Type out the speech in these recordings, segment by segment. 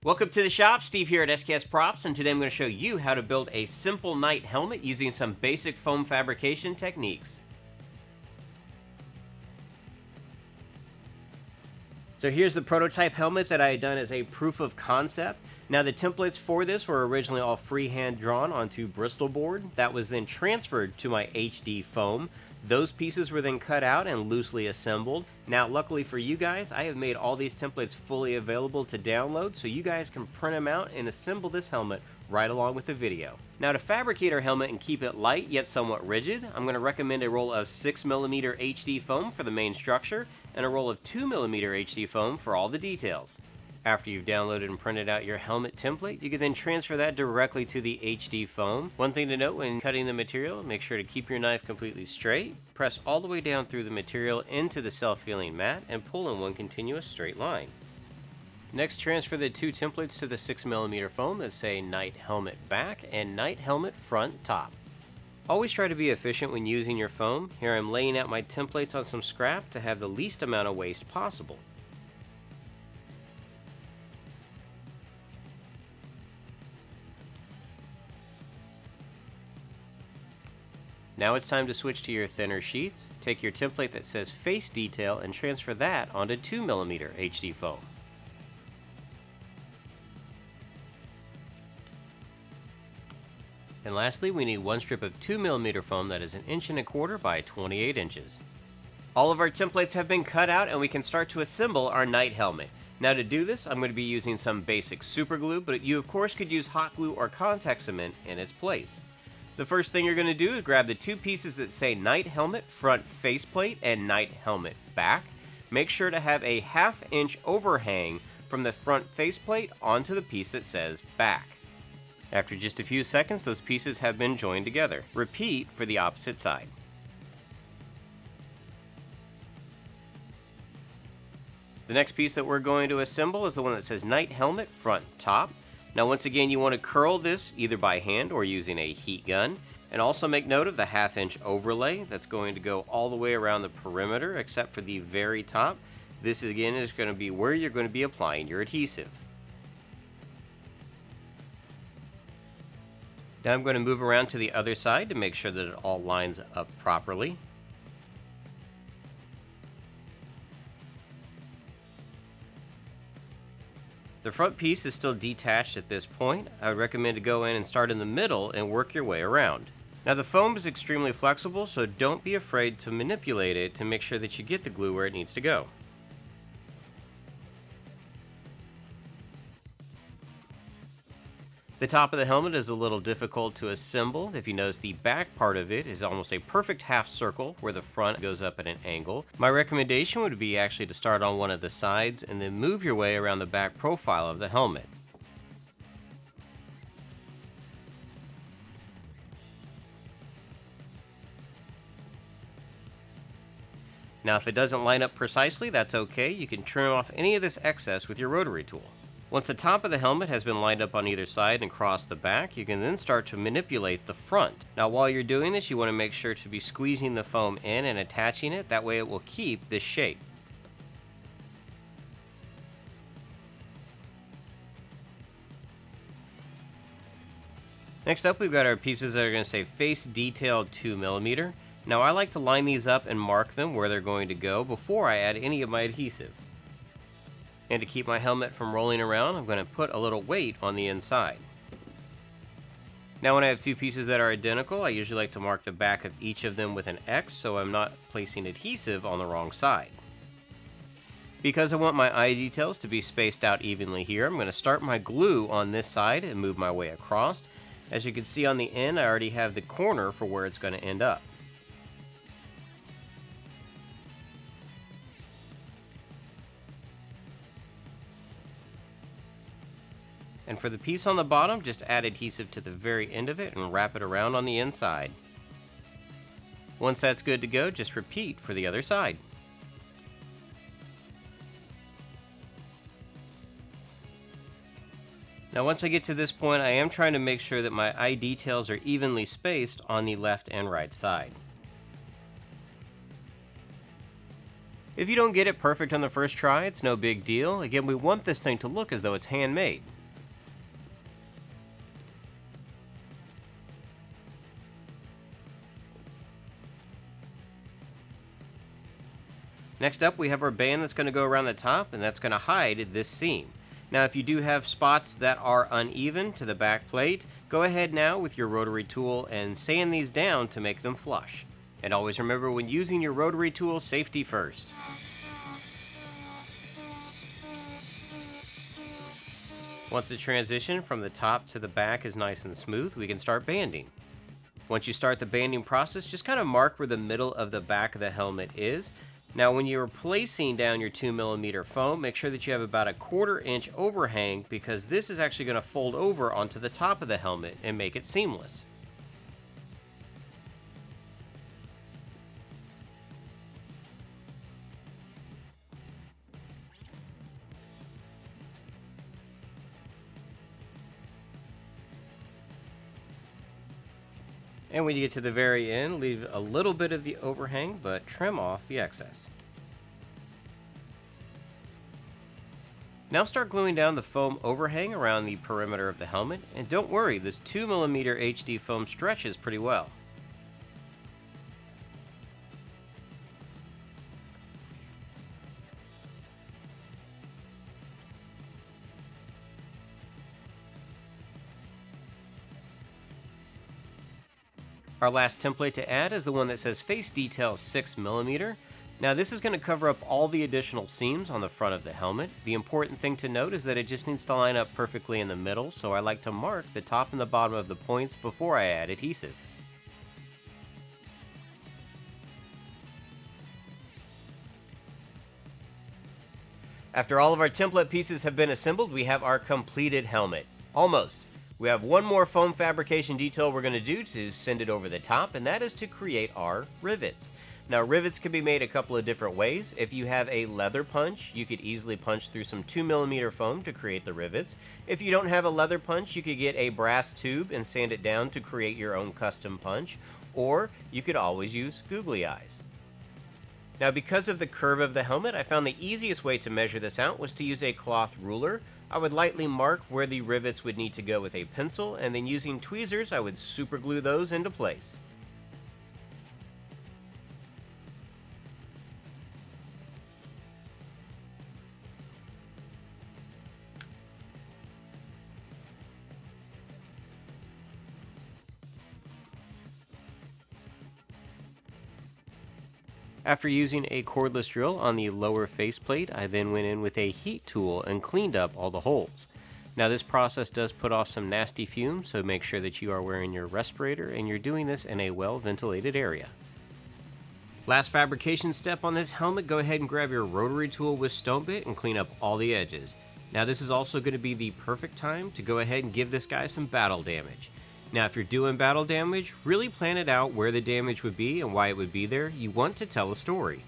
Welcome to the shop. Steve here at SKS Props, and today I'm going to show you how to build a simple night helmet using some basic foam fabrication techniques. So here's the prototype helmet that I had done as a proof of concept. Now the templates for this were originally all freehand drawn onto Bristol board. That was then transferred to my HD foam. Those pieces were then cut out and loosely assembled. Now luckily for you guys, I have made all these templates fully available to download so you guys can print them out and assemble this helmet right along with the video. Now to fabricate our helmet and keep it light yet somewhat rigid, I'm going to recommend a roll of 6mm HD foam for the main structure and a roll of 2mm HD foam for all the details. After you've downloaded and printed out your helmet template, you can then transfer that directly to the HD foam. One thing to note when cutting the material, make sure to keep your knife completely straight, press all the way down through the material into the self-healing mat, and pull in one continuous straight line. Next, transfer the two templates to the 6mm foam that say Night Helmet Back and Night Helmet Front Top. Always try to be efficient when using your foam. Here I'm laying out my templates on some scrap to have the least amount of waste possible. Now it's time to switch to your thinner sheets. Take your template that says Face Detail and transfer that onto 2mm HD foam. And lastly, we need one strip of 2mm foam that is 1 1/4 inches by 28 inches. All of our templates have been cut out and we can start to assemble our night helmet. Now to do this, I'm going to be using some basic super glue, but you of course could use hot glue or contact cement in its place. The first thing you're going to do is grab the two pieces that say Night Helmet Front Faceplate and Night Helmet Back. Make sure to have a 1/2 inch overhang from the front faceplate onto the piece that says Back. After just a few seconds, those pieces have been joined together. Repeat for the opposite side. The next piece that we're going to assemble is the one that says Night Helmet Front Top. Now once again, you want to curl this either by hand or using a heat gun. And also make note of the 1/2 inch overlay that's going to go all the way around the perimeter except for the very top. This again is going to be where you're going to be applying your adhesive. Now I'm going to move around to the other side to make sure that it all lines up properly. The front piece is still detached at this point. I would recommend to go in and start in the middle and work your way around. Now the foam is extremely flexible, so don't be afraid to manipulate it to make sure that you get the glue where it needs to go. The top of the helmet is a little difficult to assemble. If you notice, the back part of it is almost a perfect half circle where the front goes up at an angle. My recommendation would be actually to start on one of the sides and then move your way around the back profile of the helmet. Now if it doesn't line up precisely, that's okay. You can trim off any of this excess with your rotary tool. Once the top of the helmet has been lined up on either side and across the back, you can then start to manipulate the front. Now while you're doing this, you want to make sure to be squeezing the foam in and attaching it. That way it will keep this shape. Next up, we've got our pieces that are going to say Face Detail 2mm. Now I like to line these up and mark them where they're going to go before I add any of my adhesive. And to keep my helmet from rolling around, I'm going to put a little weight on the inside. Now when I have two pieces that are identical, I usually like to mark the back of each of them with an X so I'm not placing adhesive on the wrong side. Because I want my eye details to be spaced out evenly here, I'm going to start my glue on this side and move my way across. As you can see on the end, I already have the corner for where it's going to end up. And for the piece on the bottom, just add adhesive to the very end of it and wrap it around on the inside. Once that's good to go, just repeat for the other side. Now once I get to this point, I am trying to make sure that my eye details are evenly spaced on the left and right side. If you don't get it perfect on the first try, it's no big deal. Again, we want this thing to look as though it's handmade. Next up, we have our band that's going to go around the top, and that's going to hide this seam. Now, if you do have spots that are uneven to the back plate, go ahead now with your rotary tool and sand these down to make them flush. And always remember, when using your rotary tool, safety first. Once the transition from the top to the back is nice and smooth, we can start banding. Once you start the banding process, just kind of mark where the middle of the back of the helmet is. Now, when you're placing down your 2mm foam, make sure that you have about a 1/4 inch overhang, because this is actually going to fold over onto the top of the helmet and make it seamless. And when you get to the very end, leave a little bit of the overhang, but trim off the excess. Now start gluing down the foam overhang around the perimeter of the helmet, and don't worry, this 2mm HD foam stretches pretty well. Our last template to add is the one that says Face Detail 6mm. Now this is going to cover up all the additional seams on the front of the helmet. The important thing to note is that it just needs to line up perfectly in the middle, so I like to mark the top and the bottom of the points before I add adhesive. After all of our template pieces have been assembled, we have our completed helmet. Almost. We have one more foam fabrication detail we're going to do to send it over the top, and that is to create our rivets. Now, rivets can be made a couple of different ways. If you have a leather punch, you could easily punch through some 2mm foam to create the rivets. If you don't have a leather punch, you could get a brass tube and sand it down to create your own custom punch, or you could always use googly eyes. Now, because of the curve of the helmet, I found the easiest way to measure this out was to use a cloth ruler. I would lightly mark where the rivets would need to go with a pencil, and then using tweezers, I would super glue those into place. After using a cordless drill on the lower faceplate, I then went in with a heat tool and cleaned up all the holes. Now this process does put off some nasty fumes, so make sure that you are wearing your respirator and you're doing this in a well-ventilated area. Last fabrication step on this helmet, go ahead and grab your rotary tool with stone bit and clean up all the edges. Now this is also going to be the perfect time to go ahead and give this guy some battle damage. Now, if you're doing battle damage, really plan it out where the damage would be and why it would be there. You want to tell a story.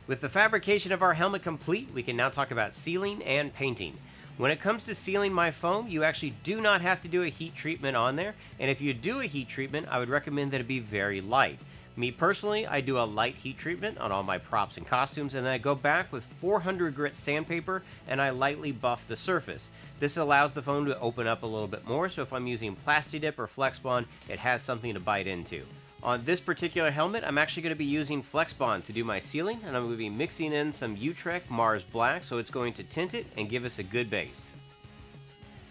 With the fabrication of our helmet complete, we can now talk about sealing and painting. When it comes to sealing my foam, you actually do not have to do a heat treatment on there, and if you do a heat treatment, I would recommend that it be very light. Me personally, I do a light heat treatment on all my props and costumes, and then I go back with 400 grit sandpaper and I lightly buff the surface. This allows the foam to open up a little bit more, so if I'm using Plastidip or Flex Bond, it has something to bite into. On this particular helmet, I'm actually going to be using Flex Bond to do my sealing, and I'm going to be mixing in some Utrecht Mars Black, so it's going to tint it and give us a good base.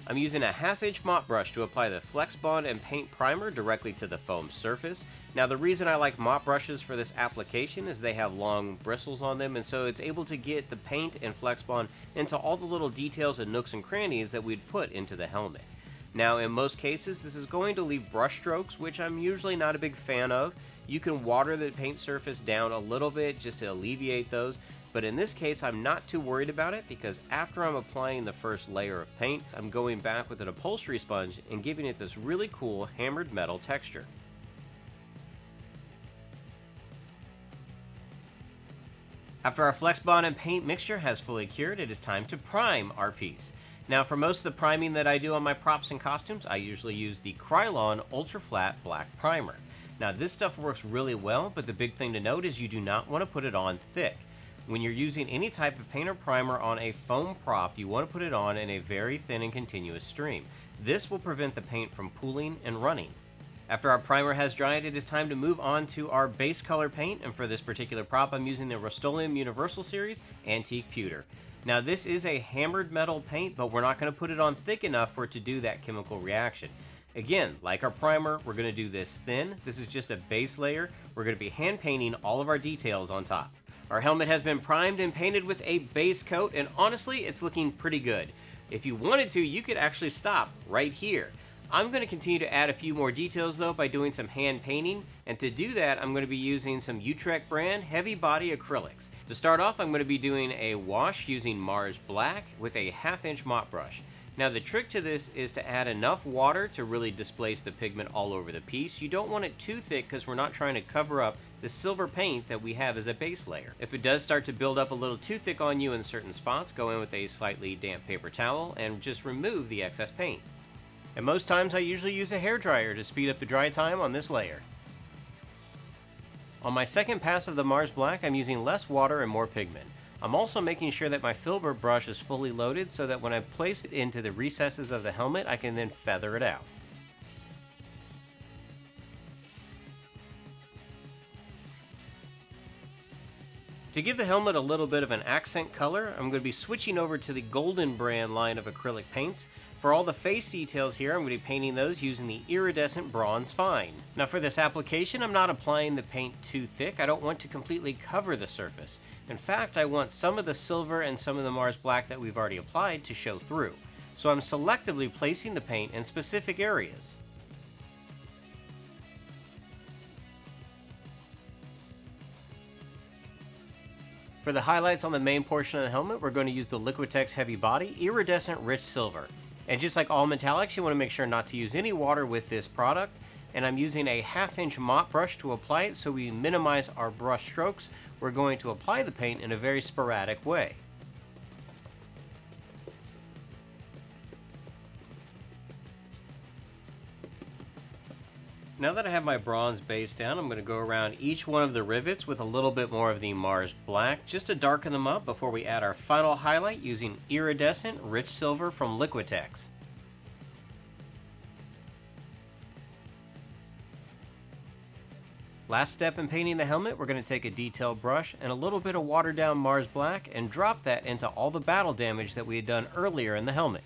I'm using a 1/2 inch mop brush to apply the Flex Bond and paint primer directly to the foam surface. Now the reason I like mop brushes for this application is they have long bristles on them, and so it's able to get the paint and Flex Bond into all the little details and nooks and crannies that we'd put into the helmet. Now in most cases this is going to leave brush strokes, which I'm usually not a big fan of. You can water the paint surface down a little bit just to alleviate those, but in this case I'm not too worried about it, because after I'm applying the first layer of paint, I'm going back with an upholstery sponge and giving it this really cool hammered metal texture. After our Flex Bond and paint mixture has fully cured, it is time to prime our piece. Now for most of the priming that I do on my props and costumes, I usually use the Krylon Ultra Flat Black Primer. Now this stuff works really well, but the big thing to note is you do not want to put it on thick. When you're using any type of paint or primer on a foam prop, you want to put it on in a very thin and continuous stream. This will prevent the paint from pooling and running. After our primer has dried, it is time to move on to our base color paint, and for this particular prop, I'm using the Rust-Oleum Universal Series Antique Pewter. Now this is a hammered metal paint, but we're not going to put it on thick enough for it to do that chemical reaction. Again, like our primer, we're going to do this thin. This is just a base layer. We're going to be hand painting all of our details on top. Our helmet has been primed and painted with a base coat, and honestly, it's looking pretty good. If you wanted to, you could actually stop right here. I'm going to continue to add a few more details though by doing some hand painting, and to do that I'm going to be using some Utrecht brand heavy body acrylics. To start off, I'm going to be doing a wash using Mars Black with a 1/2 inch mop brush. Now the trick to this is to add enough water to really displace the pigment all over the piece. You don't want it too thick because we're not trying to cover up the silver paint that we have as a base layer. If it does start to build up a little too thick on you in certain spots, go in with a slightly damp paper towel and just remove the excess paint. And most times I usually use a hairdryer to speed up the dry time on this layer. On my second pass of the Mars Black, I'm using less water and more pigment. I'm also making sure that my filbert brush is fully loaded so that when I place it into the recesses of the helmet, I can then feather it out. To give the helmet a little bit of an accent color, I'm going to be switching over to the Golden brand line of acrylic paints. For all the face details here, I'm going to be painting those using the Iridescent Bronze Fine. Now for this application, I'm not applying the paint too thick. I don't want to completely cover the surface. In fact, I want some of the silver and some of the Mars Black that we've already applied to show through. So I'm selectively placing the paint in specific areas. For the highlights on the main portion of the helmet, we're going to use the Liquitex Heavy Body Iridescent Rich Silver. And just like all metallics, you want to make sure not to use any water with this product. And I'm using a 1/2 inch mop brush to apply it so we minimize our brush strokes. We're going to apply the paint in a very sporadic way. Now that I have my bronze base down, I'm going to go around each one of the rivets with a little bit more of the Mars Black, just to darken them up before we add our final highlight using Iridescent Rich Silver from Liquitex. Last step in painting the helmet, we're going to take a detail brush and a little bit of watered down Mars Black and drop that into all the battle damage that we had done earlier in the helmet.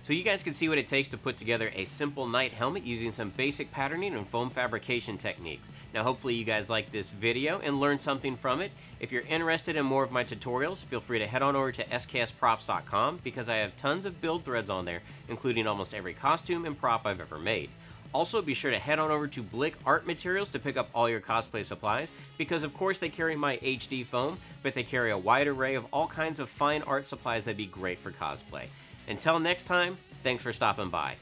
So you guys can see what it takes to put together a simple knight helmet using some basic patterning and foam fabrication techniques. Now hopefully you guys liked this video and learned something from it. If you're interested in more of my tutorials, feel free to head on over to sksprops.com because I have tons of build threads on there, including almost every costume and prop I've ever made. Also, be sure to head on over to Blick Art Materials to pick up all your cosplay supplies, because of course they carry my HD foam, but they carry a wide array of all kinds of fine art supplies that'd be great for cosplay. Until next time, thanks for stopping by.